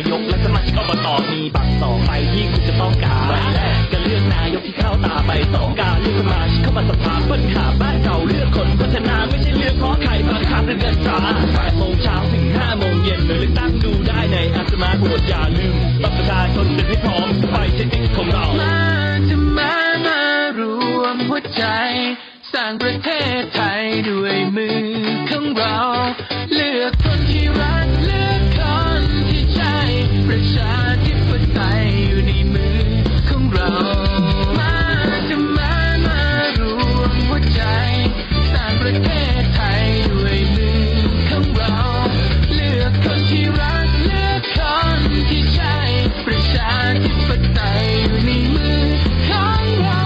ายกและสมาชิกอบตมีบัตร2ใบที่คุณจะต้องการใบแรกการเลือกนายกที่เข้าตาใบ2การเลือกสมาชิกเข้ามาสภาปัญหาบ้านเก่าเลือกคนพัฒนาไม่ใช่เลือกเพราะใครประธานเงินตรา8 โมงเช้าถึง 5 โมงเย็นเลยเลือกตั้งดูได้ในอาสมาบวชอย่าลืมบัตรประชาชนเป็นให้พร้อมไปใช้สิทธิ์ของเรามารวมหัวใจสร้างประเทศไทยด้วยมือของเราเลือกคนที่รักเลือกคนที่ใช่ประชาธิปไตยอยู่ในมือของเรามารวมหัวใจสร้างประเทศไทยด้วยมือของเราเลือกคนที่รักเลือกคนที่ใช่ประชาธิปไตยอยู่ในมือของเรา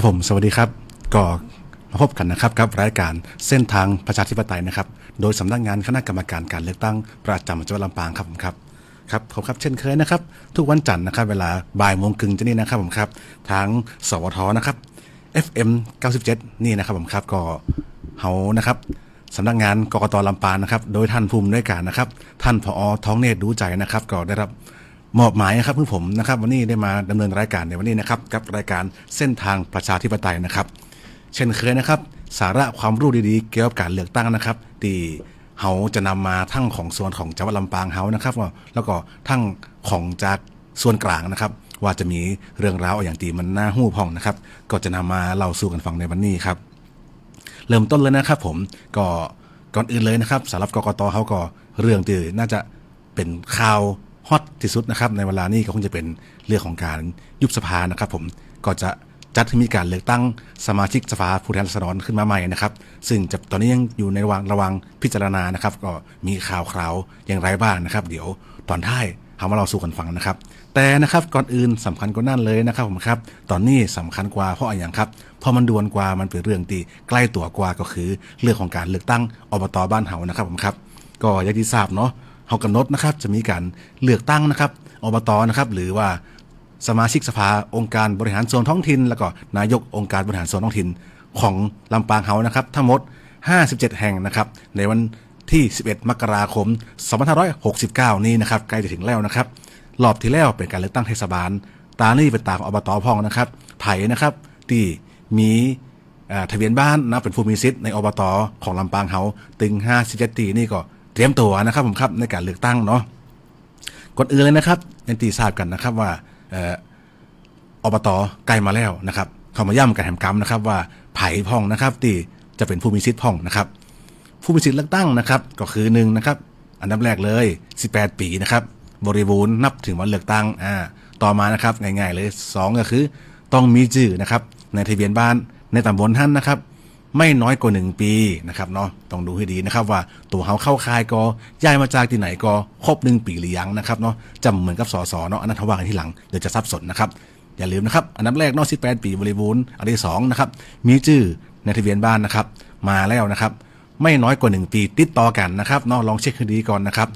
ครับผมสวัสดีครับก็มาพบกันนะครับกับรายการเส้นทางประชาธิปไตยนะครับโดยสำนักงานคณะกรรมการการเลือกตั้งประจำจังหวัดลำปางครับผมครับผมครับเช่นเคยนะครับทุกวันจันทร์นะครับเวลาบ่ายโมงครึ่งจะนี่นะครับผมครับทางสวทนะครับ FM 97นี่นะครับผมครับก็เฮานะครับสำนักงานกกต.ลำปางนะครับโดยท่านผู้อำนวยการนะครับท่านผอ.ท้องเนตรดูใจนะครับก็ได้รับมอบหมายนะครับเพื่อผมนะครับวันนี้ได้มาดำเนินรายการในวันนี้นะครับกับรายการเส้นทางประชาธิปไตยนะครับเช่นเคยนะครับสาระความรู้ดีๆเกี่ยวกับการเลือกตั้งนะครับที่เฮาจะนำมาทั้งของส่วนของจังหวัดลำปางเฮานะครับแล้วก็ทั้งของจากส่วนกลางนะครับว่าจะมีเรื่องราวอย่างตีมันน่าหู้พองนะครับก็จะนำมาเล่าสู่กันฟังในวันนี้ครับเริ่มต้นเลยนะครับผมก็ก่อนอื่นเลยนะครับสำหรับกกต.เฮาก็เรื่องที่น่าจะเป็นข่าวฮอตที่สุดนะครับในเวลานี้ก็คงจะเป็นเรื่องของการยุบสภานะครับผมก็จะจัดให้มีการเลือกตั้งสมาชิกสภาผู้แทนราษฎรขึ้นมาใหม่นะครับซึ่งตอนนี้ยังอยู่ในระหว่างพิจารณานะครับก็มีข่าวอย่างไรบ้างนะครับเดี๋ยวตอนท้ายทำมาเราสู่กันฟังนะครับแต่นะครับก่อนอื่นสำคัญกว่านั่นเลยนะครับผมครับตอนนี้สำคัญกว่าเพราะอะไรอย่างครับเพราะมันด่วนกว่ามันเป็นเรื่องที่ใกล้ตัวกว่าก็คือเรื่องของการเลือกตั้งอบต.บ้านเฮานะครับผมครับก็อย่างที่ทราบเนาะเฮากำหนดนะครับจะมีการเลือกตั้งนะครับอบต.นะครับหรือว่าสมาชิกสภาองค์การบริหารส่วนท้องถิ่นแล้วก็นายกองค์การบริหารส่วนท้องถิ่นของลำปางเฮานะครับทั้งหมด57แห่งนะครับในวันที่11 มกราคม 2569นี้นะครับใกล้จะถึงแล้วนะครับรอบที่แล้วเป็นการเลือกตั้งเทศบาลตานี่เป็นตาของอบต.พ่องนะครับไผ่นะครับที่มีทะเบียนบ้านนะเป็นผู้มีสิทธิ์ในอบต.ของลำปางเฮาตึง57 ปีนี่ก็เตรียมตัวนะครับผมครับในการเลือกตั้งเนาะก่อนอื่นเลยนะครับอย่างที่ทราบกันนะครับว่าอบต.ใกล้มาแล้วนะครับเขามาย่ำกันแหมกรรมนะครับว่าไผ่พ่องนะครับที่จะเป็นผู้มีสิทธิ์พ่องนะครับผู้มีสิทธิ์เลือกตั้งนะครับก็คือ1นะครับอันดับแรกเลย18 ปีนะครับบริบูรณ์นับถึงวันเลือกตั้งต่อมานะครับง่ายๆเลย2ก็คือต้องมีชื่อนะครับในทะเบียนบ้านในตำบลท่านนะครับไม่น้อยกว่า1 ปีนะครับเนาะต้องดูให้ดีนะครับว่าตัวเขาเข้าค่ายก็ย้ายมาจากที่ไหนก็ครบ1 ปีหรือยังนะครับเนาะจำเหมือนกับสสเนาะอันนั้นทว่ากันที่หลังเดี๋ยวจะสับสนนะครับอย่าลืมนะครับอันดับแรกเนาะ18 ปีบริบูรณ์อันที่2นะครับมีชื่อในทะเบียนบ้านนะครับมาแล้วนะครับไม่น้อยกว่า1 ปีติดต่อกันนะครับเนาะลองเช็คให้ดีก่อนนะครับ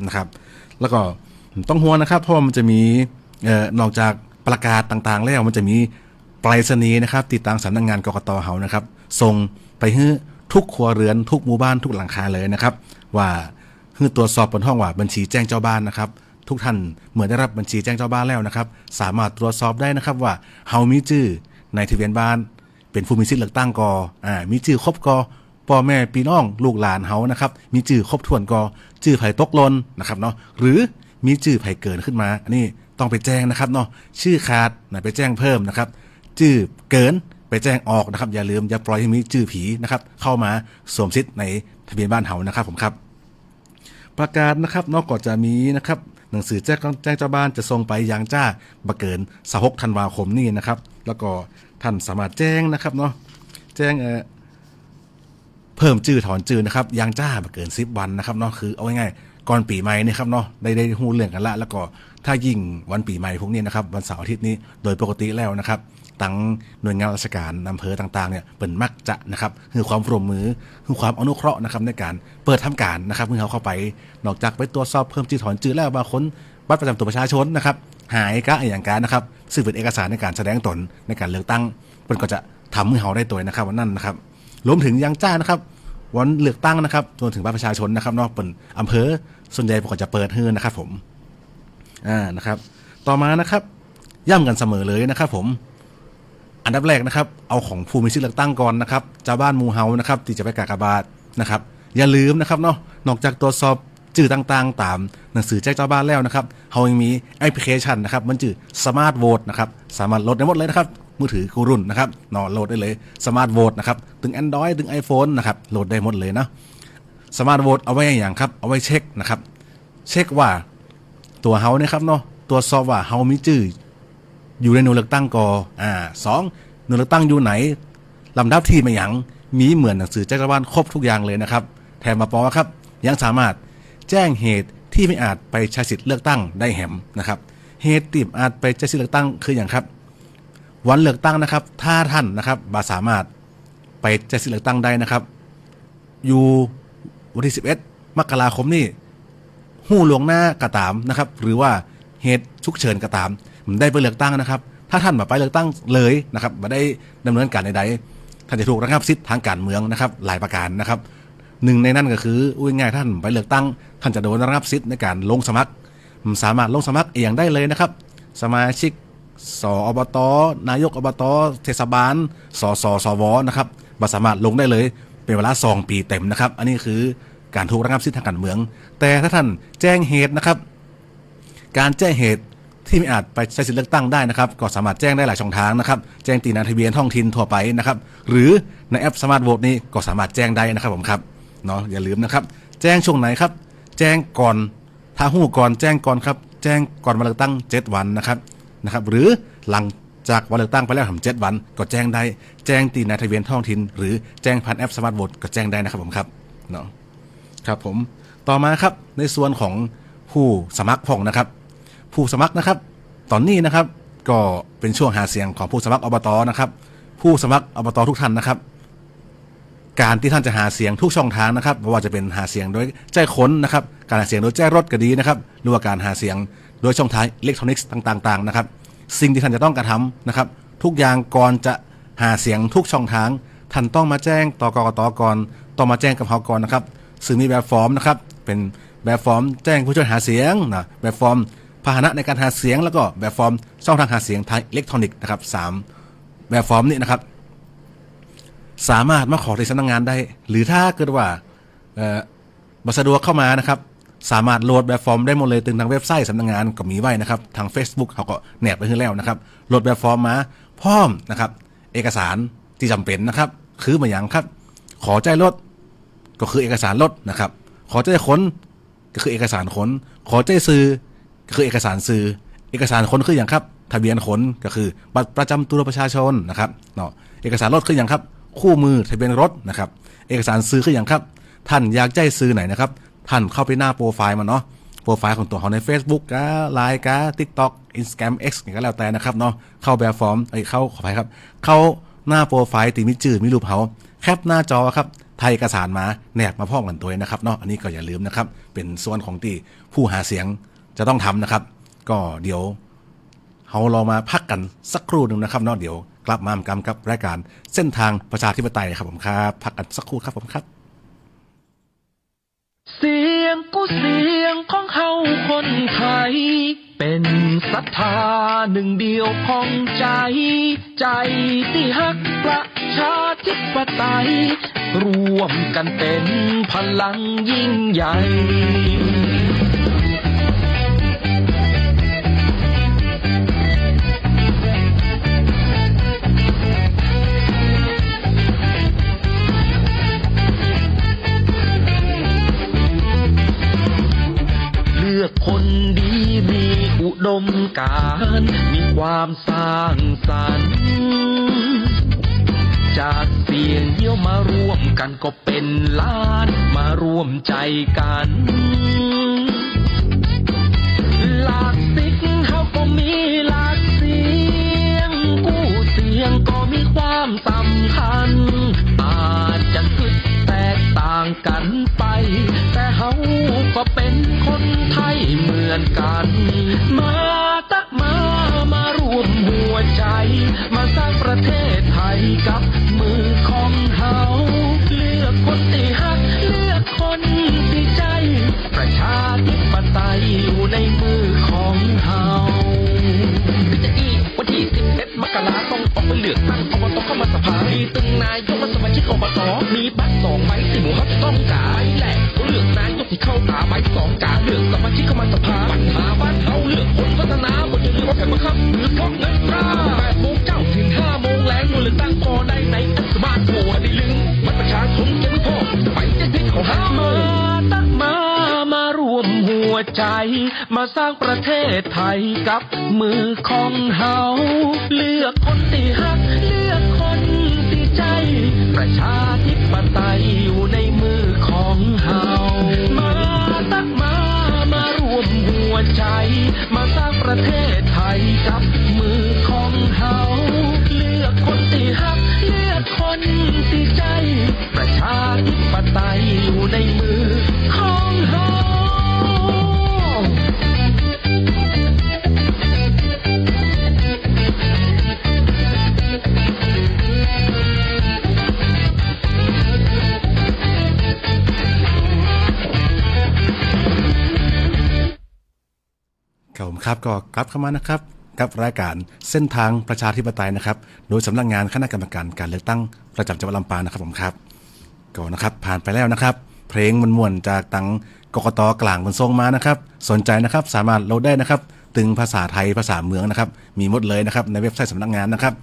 แล้วก็ต้องห่วงนะครับเพราะมันจะมีนอกจากประกาศต่างๆแล้วมันจะมีไปรษณีย์นะครับติดตั้งสำนักงานกกต.เฮานะครับส่งไปให้ทุกครัวเรือนทุกหมู่บ้านทุกหลังคาเลยนะครับว่าให้ตรวจสอบบนห้องว่าบัญชีแจ้งเจ้าบ้านนะครับทุกท่านเมื่อได้รับบัญชีแจ้งเจ้าบ้านแล้วนะครับสามารถตรวจสอบได้นะครับว่าเฮามีชื่อในทะเบียนบ้านเป็นผู้มีสิทธิ์เลือกตั้งกมีชื่อครบกพ่อแม่พี่น้องลูกหลานเฮานะครับมีชื่อครบถ้วนกชื่อไผตกหล่นนะครับเนาะหรือมีชื่อไผเกินขึ้นมาอันนี้ต้องไปแจ้งนะครับเนาะชื่อขาดไปแจ้งเพิ่มนะครับชื่อเกินไปแจ้งออกนะครับอย่าลืมอย่าปล่อยให้มีชื่อผีนะครับเข้ามาสวมสิทธิ์ในทะเบียนบ้านเฮานะครับผมครับประกาศนะครับนอกจากจะมีนะครับหนังสือแจ้งเจ้าบ้านจะส่งไปยังจ้าบ่เกิน26 ธันวาคมนี้นะครับแล้วก็ท่านสามารถแจ้งนะครับเนาะแจ้งเพิ่มชื่อถอนชื่อนะครับยังจ้าบ่เกิน10 วันนะครับเนาะคือเอาง่าย ก่อนปีใหม่นี่ครับเนาะได้ฮู้เรื่องกันละแล้วก็ถ้ายิ่งวันปีใหม่พวกนี้นะครับวันเสาร์อาทิตย์นี้โดยปกติแล้วนะครับตั้งหน่วยงานราชการอำเภอต่างๆเนี่ยเป็นมักจะนะครับคือความร่วมมือคือความอนุเคราะห์นะครับในการเปิดทำการนะครับเมื่อเขาเข้าไปนอกจากไปตรวจสอบเพิ่มจื่อถอนจื่อแล้วบางคนบัตรประจำตัวประชาชนนะครับหายกะอย่างการนะครับซึ่งเป็นเอกสารในการแสดงตนในการเลือกตั้งมันก็จะทำให้เขาได้ตัวนะครับวันนั้นนะครับรวมถึงยังจ้านะครับวันเลือกตั้งนะครับจนถึงบัตรประชาชนนะครับเนาะเป็นอำเภอส่วนใหญ่ผมก็จะเปิดให้นะครับผมนะครับต่อมานะครับย่ำกันเสมอเลยนะครับผมอันดับแรกนะครับเอาของผู้มีสิทธิ์เลือกตั้งก่อนนะครับชาวบ้านหมู่เฮานะครับที่จะไปกากบาทนะครับอย่าลืมนะครับเนาะนอกจากตรวจสอบจื่อต่างๆตามหนังสือแจ้งชาวบ้านแล้วนะครับเฮายังมีแอปพลิเคชันนะครับมันชื่อสมาร์ทโหวตนะครับสามารถโหลดได้หมดเลยนะครับมือถือกูรุ่นนะครับนอนโหลดได้เลยสมาร์ทโหวตนะครับถึง Android ถึง iPhone นะครับโหลดได้หมดเลยนะสมาร์ทโหวตเอาไว้อย่างครับเอาไว้เช็คนะครับเช็คว่าตัวเฮาเนี่ยครับเนาะตรวจสอบว่าเฮามีจื่ออยู่ในหน่วยเลือกตั้งก่อ2หน่วยเลือกตั้งอยู่ไหนลำดับที่มาอย่างมีเหมือนหนังสือแจ้งชาวบ้านครบทุกอย่างเลยนะครับแถมมาปอครับยังสามารถแจ้งเหตุที่ไม่อาจไปใช้สิทธิ์เลือกตั้งได้แหมนะครับเหตุที่อาจไปใช้สิทธิ์เลือกตั้งคืออย่างครับวันเลือกตั้งนะครับถ้าท่านนะครับบ่สามารถไปใช้สิทธิ์เลือกตั้งได้นะครับอยู่วันที่11 มกราคมนี้หู้ลวงหน้ากระตามนะครับหรือว่าเหตุฉุกเฉินกระตามมันได้ไปเลือกตั้งนะครับถ้าท่านมาไปเลือกตั้งเลยนะครับมาได้ดำเนินการใดๆท่านจะถูกระงับสิทธิ์ทางการเมืองนะครับหลายประการนะครับหนึ่งในนั้นก็คือง่ายๆท่านไปเลือกตั้งท่านจะโดนระงับสิทธิ์ในการลงสมัครสามารถลงสมัครเองได้เลยนะครับสมาชิกสอบตนายกอบตเทศบาลสวนะครับสามารถลงได้เลยเป็นเวลา2 ปีเต็มนะครับอันนี้คือการถูกระงับสิทธิ์ทางการเมืองแต่ถ้าท่านแจ้งเหตุนะครับการแจ้งเหตุที่ไม่อาจไปใช้สิทธิเลือกตั้งได้นะครับก็สามารถแจ้งได้หลายช่องทางนะครับแจ้งตีนทะเบียนท้องถิ่นทั่วไปนะครับหรือในแอปสมาร์ทโหวตนี้ก็สามารถแจ้งได้นะครับผมครับเนาะอย่าลืมนะครับแจ้งช่วงไหนครับแจ้งก่อนถ้าหู้ก่อนแจ้งก่อนครับแจ้งก่อนวันเลือกตั้ง7 วันนะครับหรือหลังจากวันเลือกตั้งไปแล้วทำ7 วันก็แจ้งได้แจ้งตีนทะเบียนท้องถิ่นหรือแจ้งผ่านแอปสมาร์ทโหวตก็แจ้งได้นะครับผมครับเนาะครับผมต่อมาครับในส่วนของผู้สมัครพ่องนะครับผู้สมัครนะครับตอนนี้นะครับก็เป็นช่วงหาเสียงของผู้สมัครอบตนะครับผู้สมัครอบตทุกท่านนะครับการที่ท่านจะหาเสียงทุกช่องทางนะครับไม่ว่าจะเป็นหาเสียงโดยแจ้ค้นนะครับการหาเสียงโดยแจ้รถก็ดีนะครับหรือว่าการหาเสียงโดยช่องทางอิเล็กทรอนิกส์ต่างๆนะครับสิ่งที่ท่านจะต้องกระทำนะครับทุกอย่างก่อนจะหาเสียงทุกช่องทางท่านต้องมาแจ้งต่อกกตก่อนต้องมาแจ้งกับเฮาก่อนนะครับซึ่งมีแบบฟอร์มนะครับเป็นแบบฟอร์มแจ้งผู้ช่วยหาเสียงนะแบบฟอร์มพาหนะในการหาเสียงแล้วก็แบบฟอร์มช่องทางหาเสียงทางอิเล็กทรอนิกส์นะครับ3แบบฟอร์มนี้นะครับสามารถมาขอที่สำนักงานได้หรือถ้าเกิดว่าบัสะดวกเข้ามานะครับสามารถโหลดแบบฟอร์มได้หมดเลยถึงทางเว็บไซต์สำนักงานก็มีไว้นะครับทาง Facebook เขาก็แนบไปให้แล้วนะครับโหลดแบบฟอร์มมาพร้อมนะครับเอกสารที่จำเป็นนะครับคือมาอย่างครับขอใจรถก็คือเอกสารรถนะครับขอใจขนก็คือเอกสารขนขอใจซื้อก็คือเอกสารซื้อเอกสารขนคืออย่างครับทะเบียนขนก็คือบัตรประจำตัวประชาชนนะครับเนาะเอกสารรถคืออย่างครับคู่มือทะเบียนรถนะครับเอกสารซื้อคืออย่างครับท่านอยากใจซื้อไหนนะครับท่านเข้าไปหน้าโปรไฟล์มันเนาะโปรไฟล์ของตัวเขาใน Facebook กะ LINE กะ TikTok Instagram X ก็แล้วแต่นะครับเนาะเข้าแบบฟอร์มเข้าขออภัยครับเข้าหน้าโปรไฟล์ที่มีชื่อมีรูปเขาแคปหน้าจอครับถ่ายเอกสารมาแนบมาพ้องกันตัวนะครับเนาะอันนี้ก็อย่าลืมนะครับเป็นส่วนของที่ผู้หาเสียงจะต้องทำนะครับก็เดี๋ยวเราลองมาพักกันสักครู่หนึ่งนะครับเนาะเดี๋ยวกลับมากำกับรายการเส้นทางประชาธิปไตยครับผมครับพักกันสักครู่ครับผมครับเสียงกูเสียงของเฮาคนไทยเป็นศรัทธาหนึ่งเดียวของใจใจที่ฮักประชาธิปไตยร่วมกันเป็นพลังยิ่งใหญ่คนดีมีอุดมการณ์มีความสร้างสรรค์จากเสียงเดียวมาร่วมกันก็เป็นล้านมาร่วมใจกัน หลากสิกเฮาก็มีหลากเสียงกู้เสียงก็มีความสำคัญอาจจะคิดแตกต่างกันไปแต่เฮาก็เป็นคนไทยเหมือนกันมารวมหัวใจมาสร้างประเทศไทยกับมือของเฮาเลือกคนที่ฮักเลือกคนที่ใจประชาธิปไตยอยู่ในมือของเฮาจะอีกวันที่11 มกราต้องออกไปเลือกตั้งอบตเข้ามาสภามีตึงนายกและสมาชิกอบตมีบัตร2 ใบที่หมู่เขาจะต้องการแหละเลือกนายกที่เข้าตาใบ2 การเลือกสมาชิกเข้ามาสภาปัญหาบ้านเฮาเลือกคนพัฒนาบนจะเลือกว่าแผ่นบังคับหรือเพราะเงินตรา8 โมงเจ้าถึง5 โมงแรงเลือกตั้งพอได้ในสมาร์ทโฟนได้ลึงบัตรประชาชนเก็บพ่อไปจะพิษของห้ามารวมหัวใจมาสร้างประเทศไทยกับมือของเฮาเลือกคนที่ฮักเลือกคนที่ใจประชาธิปไตยอยู่ในมือของเฮามารวมหัวใจมาสร้างประเทศไทยกับมือของเฮาเลือกคนที่ฮักเลือกคนที่ใจประชาธิปไตยอยู่ในมือของเฮาครับก็กลับเข้ามานะครับกับรายการเส้นทางประชาธิปไตยนะครับโดยสำนักงานคณะกรรมการการเลือกตั้งประจำจังหวัดลำปางนะครับผมครับก็นะครับผ่านไปแล้วนะครับเพลงม่วนๆจากตังกกตกลางบนทรงมานะครับสนใจนะครับสามารถโหลดได้นะครับถึงภาษาไทยภาษาเมืองนะครับมีหมดเลยนะครับในเว็บไซต์สำนักงานนะครับ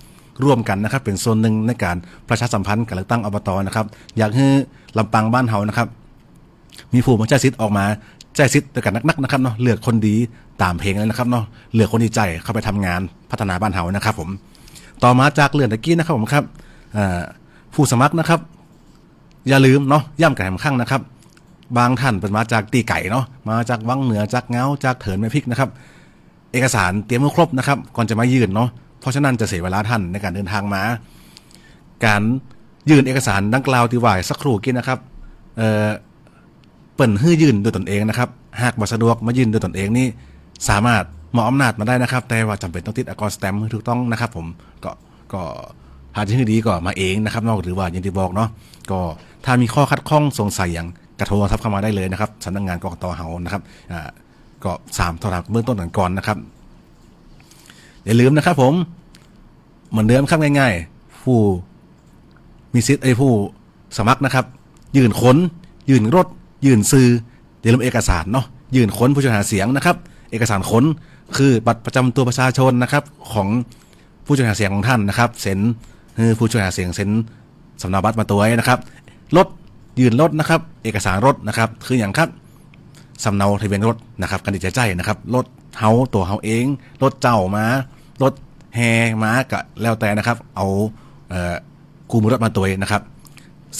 ร่วมกันนะครับเป็นส่วนหนึ่งในการประชาสัมพันธ์การเลือกตั้งอบตนะครับอยากให้ลำปางบ้านเฮานะครับมีผู้มาใช้สิทธิ์ออกมาใช้สิทธิ์ด้วยกันนักๆนะครับเนาะเลือกคนดีตามเพลงเลยนะครับเนาะเลือกคนดีใจเข้าไปทำงานพัฒนาบ้านเฮานะครับผมต่อมาจากเรื่องตะกี้นะครับผมครับผู้สมัครนะครับอย่าลืมเนาะย่ำกันแหมข้างนะครับบางท่านเป็นมาจากตีไก่เนาะมาจากวังเหนือจากเงาจากเถินแม่พริกนะครับเอกสารเตรียมไว้ครบนะครับก่อนจะมายื่นเนาะเพราะฉะนั้นจะเสียเวลาท่านในการเดินทางมาการยื่นเอกสารดังกล่าวที่ว่าสักครู่กี้นะครับเปิ่นให้ยื่นโดยตนเองนะครับหากบ่สะดวกมายื่นโดยตนเองนี่สามารถมอบอำนาจมาได้นะครับแต่ว่าจำเป็นต้องติดอากรสแตมป์ถูกต้องนะครับผมก็หาที่ดีก็มาเองนะครับนอกหรือว่าอย่างที่บอกเนาะก็ถ้ามีข้อคัดข้องสงสัยอย่างกระโทรศัพท์เข้ามาได้เลยนะครับสำนักงานกกตเฮานะครับก็3โทรศัพท์เบื้องต้นก่อนนะครับอย่าลืมนะครับผมเหมือนเดิมครับง่ายๆผู้มีสิทธิ์ผู้สมัครนะครับยื่นค้นยื่นรถยื่นซื้อเดี๋ยวลืมเอกสารเนาะยื่นค้นผู้ช่วยหาเสียงนะครับเอกสารค้นคือบัตรประจำตัวประชาชนนะครับของผู้ช่วยหาเสียงของท่านนะครับเซ็นผู้ช่วยหาเสียงเซ็นสำเนาบัตรมาตัวไว้นะครับรถยื่นรถนะครับเอกสารรถนะครับคืออย่างครับสำเนาทะเบียนรถนะครับกันดิใจนะครับรถเฮาตัวเฮาเองรถเจ้ามารถแฮม้าก็แล้วแต่นะครับเอากูมือรถมาตัวนะครับ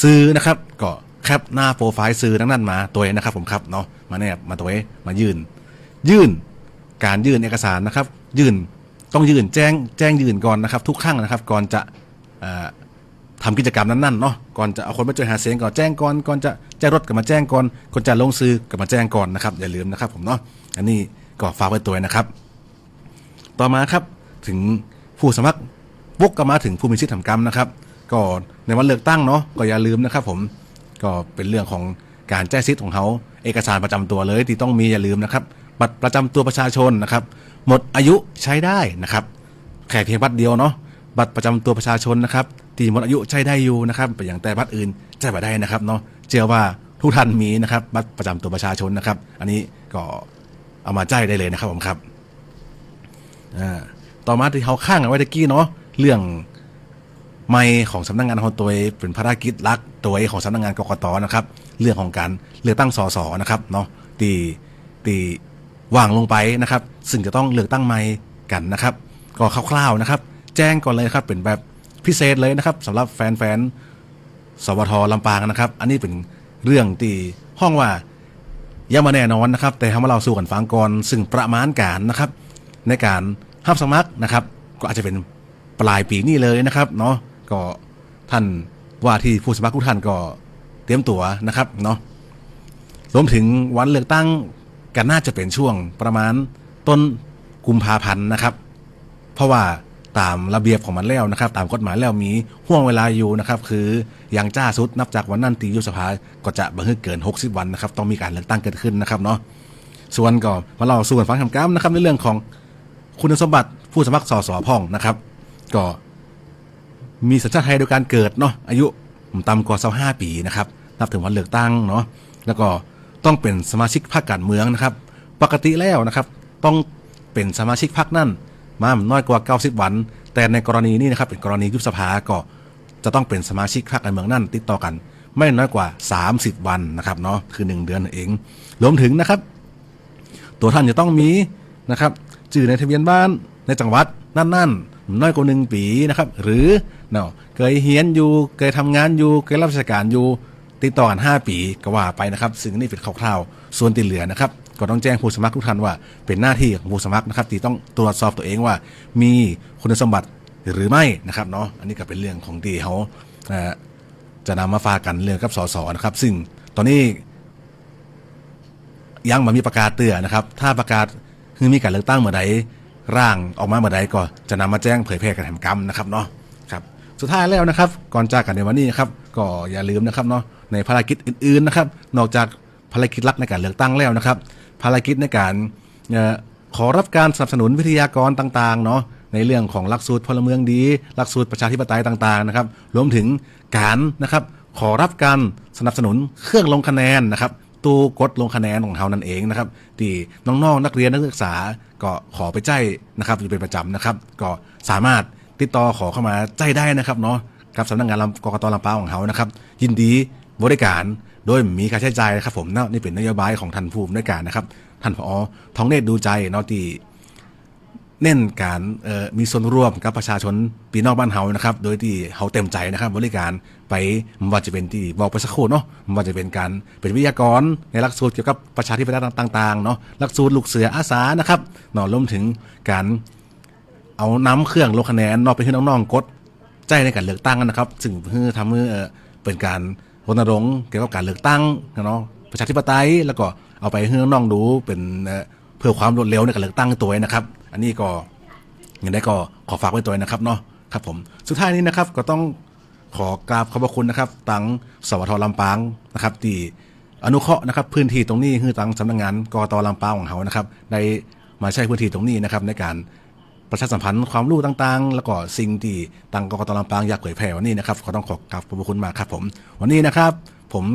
ซื้อนะครับก็แคปหน้าโปรไฟล์ซื้อทั้งนั้นมาตัวนะครับผมครับเนาะมาเนี่ยมาตัวมายื่นการยื่นเอกสารนะครับต้องยื่นแจ้งยื่นก่อนนะครับทุกครั้งนะครับก่อนจะทำกิจกรรมนั้นๆเนาะก่อนจะเอาคนมาช่วยหาเสียงก่อนแจ้งก่อนจะแจ้งรถก็มาแจ้งก่อนจะลงซื้อก็มาแจ้งก่อนนะครับอย่าลืมนะครับผมเนาะอันนี้ก็ฝากไว้ตัวนะครับต่อมาครับถึงผู้สมัครวกก็มาถึงผู้มีสิทธิทำกรรมนะครับก็ในวันเลือกตั้งเนาะก็อย่าลืมนะครับผมก็เป็นเรื่องของการแจ้งสิทธิ์ของเขาเอกสารประจำตัวเลยที่ต้องมีอย่าลืมนะครับบัตรประจำตัวประชาชนนะครับหมดอายุใช้ได้นะครับแค่เพียงบัตรเดียวเนาะบัตรประจำตัวประชาชนนะครับที่หมดอายุใช้ได้อยู่นะครับแต่อย่างแต่บัตรอื่นใช้ไม่ได้นะครับเนาะเชื่อว่าทุกท่านมีนะครับบัตรประจำตัวประชาชนนะครับอันนี้ก็เอามาใช้ได้เลยนะครับผมครับต่อมาที่เขาข้างไว้ตะกี้เนาะเรื่องไม่ของสำนักงานของตัวเป็นภารกิจหลักตัวของสำนักงานกกตนะครับเรื่องของการเลือกตั้งสสนะครับเนาะตีวางลงไปนะครับซึ่งจะต้องเลือกตั้งใหม่กันนะครับก็คร่าวๆนะครับแจ้งก่อนเลยครับเป็นแบบพิเศษเลยนะครับสำหรับแฟนสวทลำปางนะครับอันนี้เป็นเรื่องที่ห้องว่า ยังมาแน่นอนนะครับแต่ทำให้เราสู่กันฟังก่อนซึ่งประมาณการนะครับในการรับสมัครนะครับก็อาจจะเป็นปลายปีนี้เลยนะครับเนาะก็ท่านว่าที่ผู้สมัครทุกท่านก็เตรียมตัวนะครับเนาะรวมถึงวันเลือกตั้งก็น่าจะเป็นช่วงประมาณต้นกุมภาพันธ์นะครับเพราะว่าตามระเบียบของมันแล้วนะครับตามกฎหมายแล้วมีห่วงเวลาอยู่นะครับคืออย่างจ้าสุดนับจากวันนั้นตียุบสภาก็จะบังคับเกิน60วันนะครับต้องมีการเลือกตั้งเกิดขึ้นนะครับเนาะส่วนก็มาเราสู่กันฟังคำกล้ำนะครับในเรื่องของคุณสมบัติผู้สมัครสสพ่องนะครับก็มีสัญชาติไทยโดยการเกิดเนาะอายุต่ำกว่า25ปีนะครับนับถึงวันเลือกตั้งเนาะแล้วก็ต้องเป็นสมาชิกพรรคการเมืองนะครับปกติแล้วนะครับต้องเป็นสมาชิกพรรคนั่นมาน้อยกว่า90วันแต่ในกรณีนี้นะครับเป็นกรณียุบสภาก็จะต้องเป็นสมาชิกพรรคการเมืองนั่นติดต่อกันไม่น้อยกว่า30วันนะครับเนาะคือ1เดือนเองรวมถึงนะครับตัวท่านจะต้องมีนะครับชื่อในทะเบียนบ้านในจังหวัดนั่นๆน้อยกว่า1ปีนะครับหรือเนาะเคยเรียนอยู่เคยทำงานอยู่เคยรับราชการอยู่ติดต่อกัน5ปีก็ว่าไปนะครับซึ่งนี่เป็นคร่าวๆส่วนที่เหลือนะครับก็ต้องแจ้งผู้สมัครทุกท่านว่าเป็นหน้าที่ของผู้สมัครนะครับที่ต้องตรวจสอบตัวเองว่ามีคุณสมบัติหรือไม่นะครับเนาะอันนี้ก็เป็นเรื่องของที่เขาจะนำมาฝากกันเรื่องกับสสนะครับซึ่งตอนนี้ยังไม่มีประกาศเตือนนะครับถ้าประกาศคือมีการเลือกตั้งเมื่อใดร่างออกมาเมื่อใดก็จะนำมาแจ้งเผยแพร่กันแห่งกรรมนะครับเนาะครับสุดท้ายแล้วนะครับก่อนจากกันในวันนี้ครับก็อย่าลืมนะครับเนาะในภารกิจอื่นๆนะครับนอกจากภารกิจหลักในการเลือกตั้งแล้วนะครับภารกิจในการขอรับการสนับสนุนวิทยากรต่างๆเนาะในเรื่องของหลักสูตรพลเมืองดีหลักสูตรประชาธิปไตยต่างๆนะครับรวมถึงการนะครับขอรับการสนับสนุนเครื่องลงคะแนนนะครับตู้กดลงคะแนนของเรานั่นเองนะครับที่น้องๆนักเรียนนักศึกษาก็ขอไปใจนะครับอยู่เป็นประจำนะครับก็สามารถติดต่อขอเข้ามาใจได้นะครับเนาะกับสำนักงานกกต.ลำปางของเรานะครับยินดีบริการโดยมีค่าใช้จ่ายนะครับผมนี่เป็นนโยบายของท่านผู้อำนวยการนะครับท่านผอ.ทองเนตรดูใจเนาะที่เน้นการมีส่วนร่วมกับประชาชนปีนอกบ้านเฮานะครับโดยที่เฮาเต็มใจนะครับบริการไปไม่ว่าจะเป็นที่บอกไปสักครู่เนาะไม่ว่าจะเป็นการเป็นวิทยากรในหลักสูตรเกี่ยวกับประชาธิปไตยต่างๆเนาะหลักสูตรลูกเสืออาสานะครับเนาะรวมถึงการเอาน้ำเครื่องลงคะแนนเนาะไปให้น้องๆกดใจในการเลือกตั้งนะครับซึ่งเพื่อทำให้เป็นการรณรงค์เกี่ยวกับการเลือกตั้งเนาะประชาธิปไตยแล้วก็เอาไปให้น้องๆดูเป็นเพื่อความรวดเร็วในการเลือกตั้งตัวนะครับอันนี้ก็อย่างได้ก็ขอฝากไว้ตัวนะครับเนาะครับผมสุดท้ายนี้นะครับก็ต้องขอกราบขอบพระคุณนะครับตั้งสวทลำปางนะครับที่อนุเคราะห์นะครับพื้นที่ตรงนี้คือตั้งสำนักงานกกต.ลำปางของเขานะครับได้มาใช้พื้นที่ตรงนี้นะครับในการประชาสัมพันธ์ความรู้ต่างๆแล้วก็สิ่งที่ตั้งกกต.ลำปางอยากเผยแพร่วันนี้นะครับขอต้องขอกราบขอบพระคุณมากครับผมวันนี้นะครับผม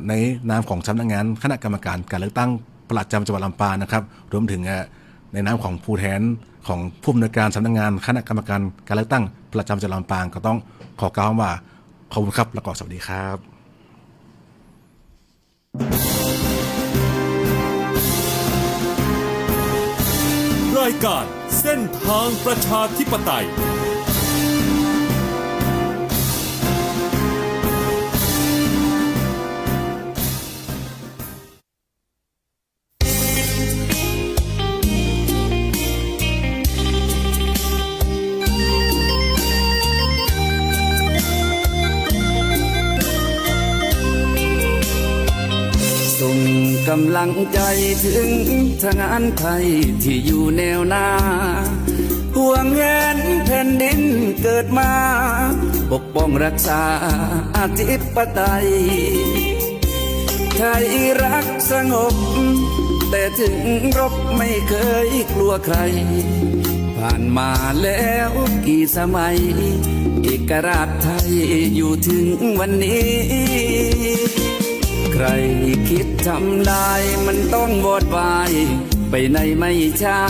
ในนามของสำนักงานคณะกรรมการการเลือกตั้งประจำจังหวัดลำปางนะครับรวมถึงในนามของผู้แทนของผู้อำนวยการสำนักงานคณะกรรมการการเลือกตั้งประจำจังหวัดลำปางก็ต้องขอกล่าวว่าขอบคุณครับแล้วก็สวัสดีครับรายการเส้นทางประชาธิปไตยส่งกำลังใจถึงทหารไทยที่อยู่แนวหน้าห่วงแหนแผ่นดินเกิดมาปกป้องรักษาอธิปไตยไทยรักสงบแต่ถึงรบไม่เคยกลัวใครผ่านมาแล้วกี่สมัยเอกราชไทยอยู่ถึงวันนี้ใครคิดทำได้มันต้องวอดวายไปในไม่ช้า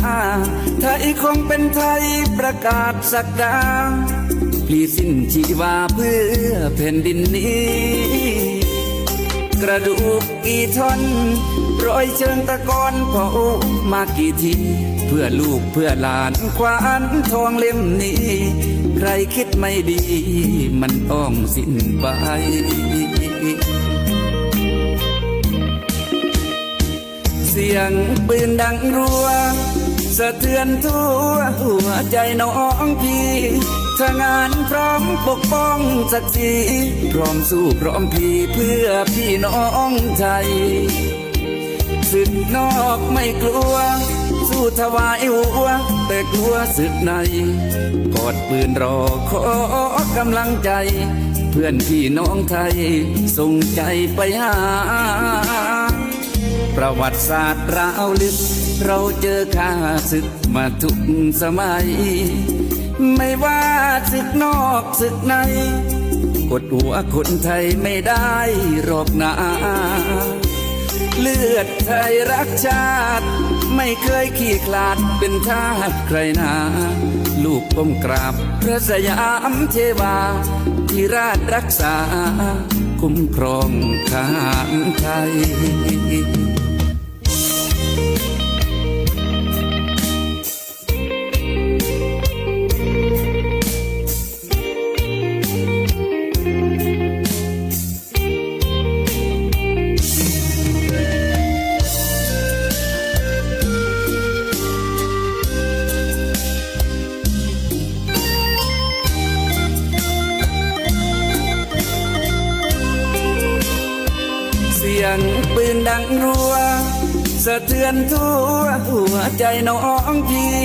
ไทยคงเป็นไทยประกาศศักดาพลีสิ้นชีวาเพื่อแผ่นดินนี้กระดูกกี่ท่อนรอยเชิงตะกอนเผามากี่ทีเพื่อลูกเพื่อหลานควานทองเล่มนี้ใครคิดไม่ดีมันต้องสิ้นไป เสียงปืนดังรัวสะเทือนทั่วหัวใจน้องพี่ทำงานพร้อมปกป้องศักดิ์ศรีพร้อมสู้พร้อมพี่เพื่อพี่น้องไทยศึกนอกไม่กลัวสู้ถวายหัวแต่กลัวศึกในกอดปืนรอขอกำลังใจเพื่อนพี่น้องไทยส่งใจไปหาประวัติศาสตร์ราวลึกเราเจอข้าศึกมาทุกสมัยไม่ว่าศึกนอกศึกในกดหัวคนไทยไม่ได้หรอกนะเลือดไทยรักชาติไม่เคยขี้คลาดเป็นทาสใครนาลูกก้มกราบพระสยามเทวาที่ราชรักษาคุ้มครองทหารไทยเสียงปืนดังรัวสะเทือนทั่วหัวใจน้องพี่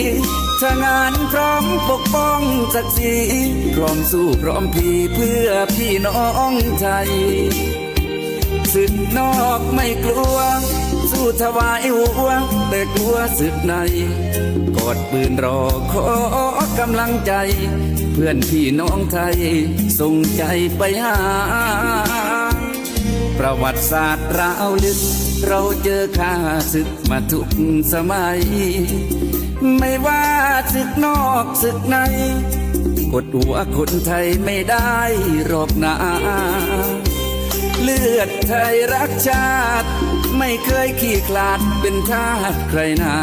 ทำงานพร้อมปกป้องศักดิ์ศรีพร้อมสู้พร้อมพี่เพื่อพี่น้องไทยศึกนอกไม่กลัวสู้ถวายหัวแต่กลัวศึกในกอดปืนรอขอกำลังใจเพื่อนพี่น้องไทยส่งใจไปหาประวัติศาสตร์ราวลึกเราเจอข้าศึกมาทุกสมัยไม่ว่าศึกนอกศึกในกดหัวคนไทยไม่ได้หรอกนะเลือดไทยรักชาติไม่เคยขี้คลาดเป็นทาสใครนา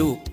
ลูก